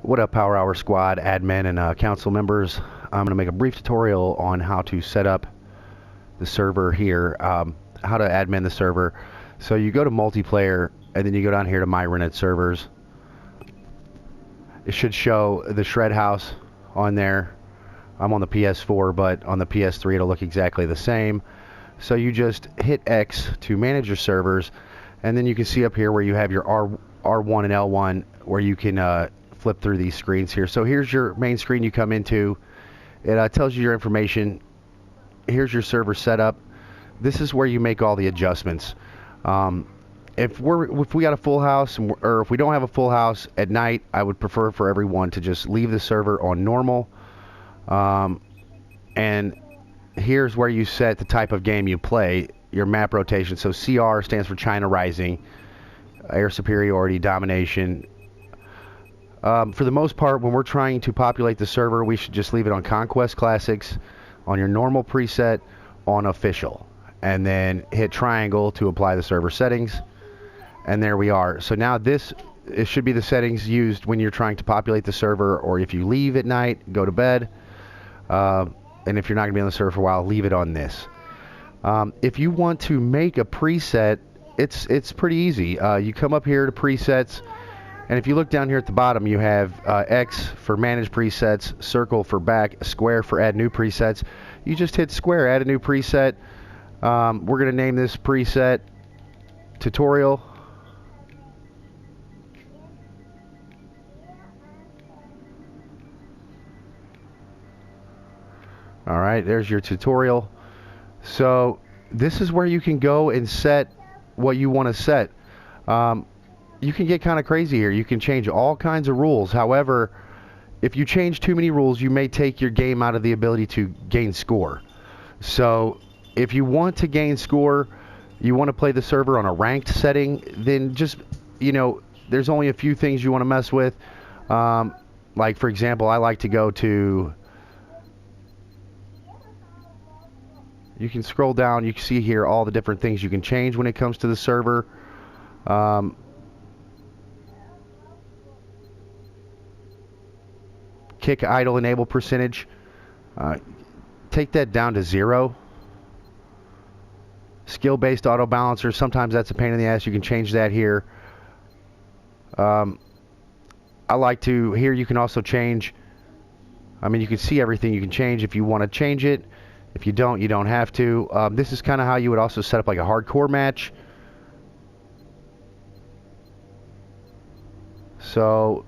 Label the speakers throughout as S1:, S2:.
S1: What up, Power Hour Squad, admin, and council members? I'm going to make a brief tutorial on how to set up the server here, how to admin the server. So you go to multiplayer, and then you go down here to My Rented Servers. It should show the Shred House on there. I'm on the PS4, but on the PS3 it'll look exactly the same. So you just hit X to manage your servers, and then you can see up here where you have your R1 and L1 where you can flip through these screens here. So here's your main screen you come into. It tells you your information. Here's your server setup. This is where you make all the adjustments. If we got a full house, or if we don't have a full house at night, I would prefer for everyone to just leave the server on normal. And here's where you set the type of game you play, your map rotation. So CR stands for China Rising, air superiority, domination. For the most part, when we're trying to populate the server, we should just leave it on Conquest Classics, on your normal preset, on official, and then hit triangle to apply the server settings. And there we are. So now it should be the settings used when you're trying to populate the server, or if you leave at night, go to bed. And if you're not going to be on the server for a while, leave it on this. If you want to make a preset, it's pretty easy. You come up here to presets, and if you look down here at the bottom, you have X for manage presets, circle for back, square for add new presets. You just hit square, add a new preset. We're going to name this preset tutorial. All right, there's your tutorial. So this is where you can go and set what you want to set. You can get kind of crazy here. You can change all kinds of rules. However, if you change too many rules, you may take your game out of the ability to gain score. So if you want to gain score, you want to play the server on a ranked setting, then just, there's only a few things you want to mess with. Like, for example, I like to go to... You can scroll down. You can see here all the different things you can change when it comes to the server. Kick idle enable percentage. Take that down to 0. Skill-based auto balancer. Sometimes that's a pain in the ass. You can change that here. I like to... Here you can also change... you can see everything you can change if you want to change it. If you don't, you don't have to. This is kind of how you would also set up like a hardcore match. So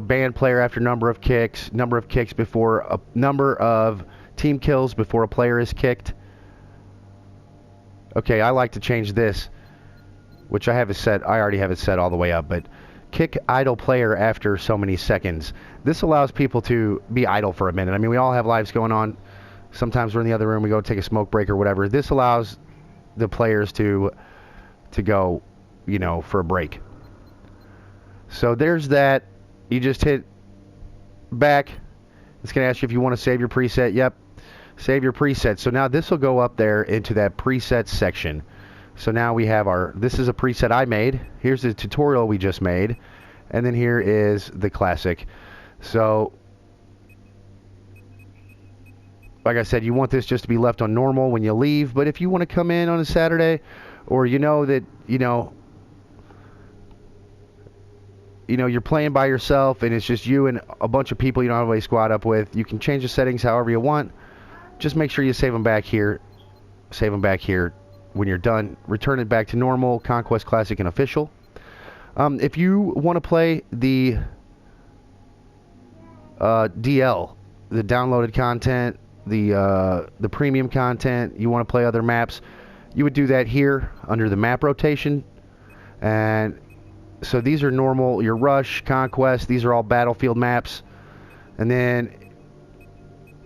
S1: ban player after number of kicks before a number of team kills before a player is kicked. Okay, I like to change this, which I already have it set all the way up, but kick idle player after so many seconds. This allows people to be idle for a minute. We all have lives going on. Sometimes we're in the other room, we go take a smoke break or whatever. This allows the players to go, for a break. So there's that. You just hit back. It's going to ask you if you want to save your preset. Yep, save your preset. So now this will go up there into that preset section. So now we have this is a preset I made. Here's the tutorial we just made. And then here is the classic. So, like I said, you want this just to be left on normal when you leave. But if you want to come in on a Saturday, or that, you're playing by yourself and it's just you and a bunch of people you don't always squad up with, you can change the settings however you want. Just make sure you save them back here. Save them back here. When you're done, return it back to normal, Conquest Classic, and official. If you want to play the DL, the downloaded content, the premium content, you want to play other maps, you would do that here under the map rotation. And so these are normal, your Rush, Conquest, these are all Battlefield maps. And then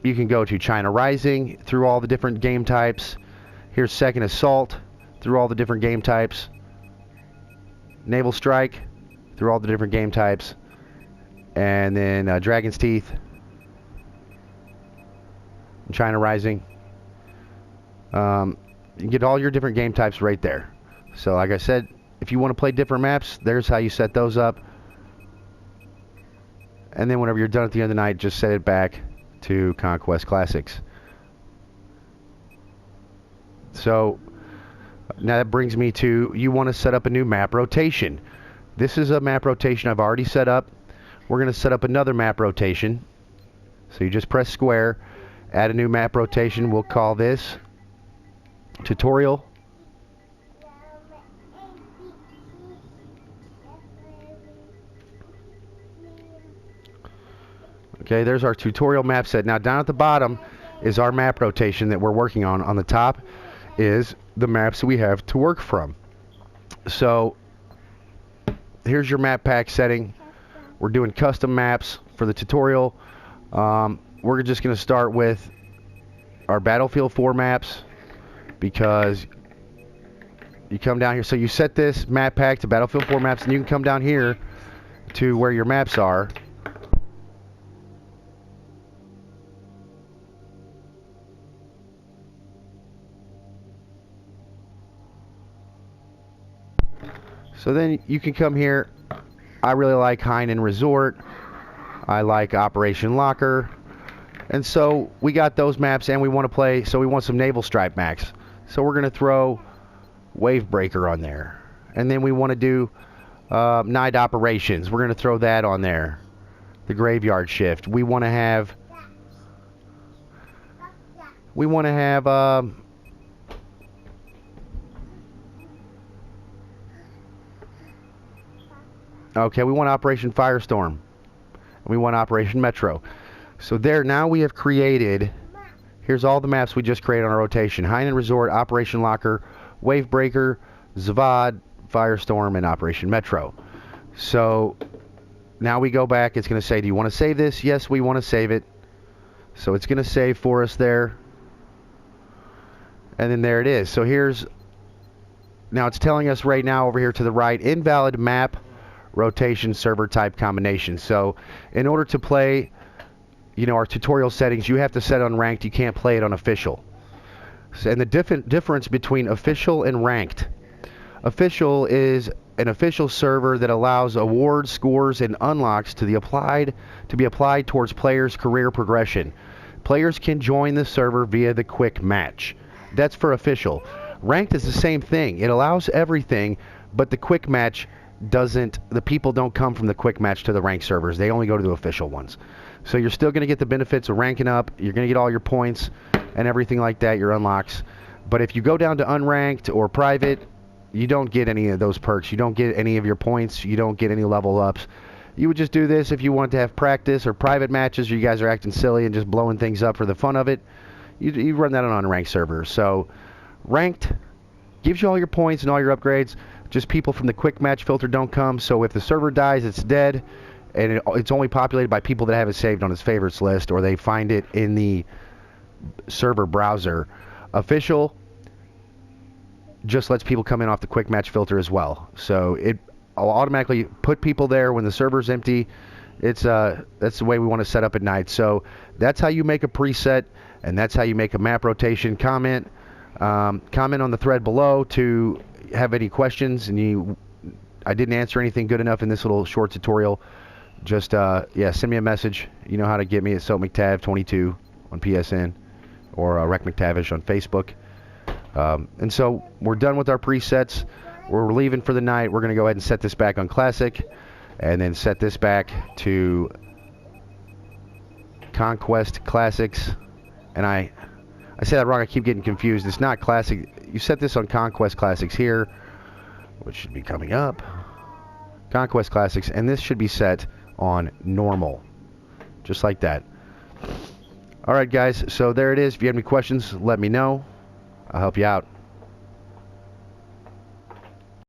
S1: you can go to China Rising through all the different game types. Here's Second Assault through all the different game types. Naval Strike through all the different game types. And then Dragon's Teeth. China Rising. You can get all your different game types right there. So like I said, if you want to play different maps, there's how you set those up. And then whenever you're done at the end of the night, just set it back to Conquest Classics. So now that brings me to, you want to set up a new map rotation. This is a map rotation I've already set up. We're going to set up another map rotation. So you just press square, add a new map rotation. We'll call this tutorial. Okay, there's our tutorial map set. Now down at the bottom is our map rotation that we're working on. On the top is the maps we have to work from. So here's your map pack setting. We're doing custom maps for the tutorial. We're just going to start with our Battlefield 4 maps, because you come down here. So you set this map pack to Battlefield 4 maps, and you can come down here to where your maps are. So then you can come here. I really like Hainan Resort. I like Operation Locker. And so we got those maps, and we want to play, so we want some Naval Strike maps. So we're going to throw Wavebreaker on there. And then we want to do Night Operations. We're going to throw that on there. The Graveyard Shift. We want to have okay, we want Operation Firestorm. We want Operation Metro. So there, now we have created, here's all the maps we just created on our rotation. Hainan Resort, Operation Locker, Wavebreaker, Zavad, Firestorm, and Operation Metro. So now we go back. It's going to say, do you want to save this? Yes, we want to save it. So it's going to save for us there. And then there it is. So here's, now it's telling us right now over here to the right, invalid map rotation server type combination. So in order to play, you know, our tutorial settings, you have to set on ranked. You can't play it on official. So, and the difference between official and ranked. Official is an official server that allows awards, scores, and unlocks to be applied towards players' career progression. Players can join the server via the quick match. That's for official. Ranked is the same thing. It allows everything, but the quick match doesn't. The people don't come from the quick match to the ranked servers. They only go to the official ones. So you're still going to get the benefits of ranking up. You're going to get all your points and everything like that, your unlocks. But if you go down to unranked or private, you don't get any of those perks. You don't get any of your points. You don't get any level ups. You would just do this if you want to have practice or private matches, or you guys are acting silly and just blowing things up for the fun of it. You run that on unranked servers. So ranked gives you all your points and all your upgrades. Just people from the quick match filter don't come. So if the server dies, it's dead, and it's only populated by people that have it saved on its favorites list, or they find it in the server browser. Official just lets people come in off the quick match filter as well. So it will automatically put people there when the server's empty. That's the way we want to set up at night. So that's how you make a preset, and that's how you make a map rotation. Comment on the thread below to have any questions, and I didn't answer anything good enough in this little short tutorial. Just send me a message. You know how to get me at SoapMcTav22 on PSN, or Rec McTavish on Facebook. And so we're done with our presets. We're leaving for the night. We're going to go ahead and set this back on Classic, and then set this back to Conquest Classics. And I say that wrong. I keep getting confused. It's not Classic. You set this on Conquest Classics here, which should be coming up. Conquest Classics, and this should be set on normal, just like that. All right, guys. So there it is. If you have any questions, let me know. I'll help you out.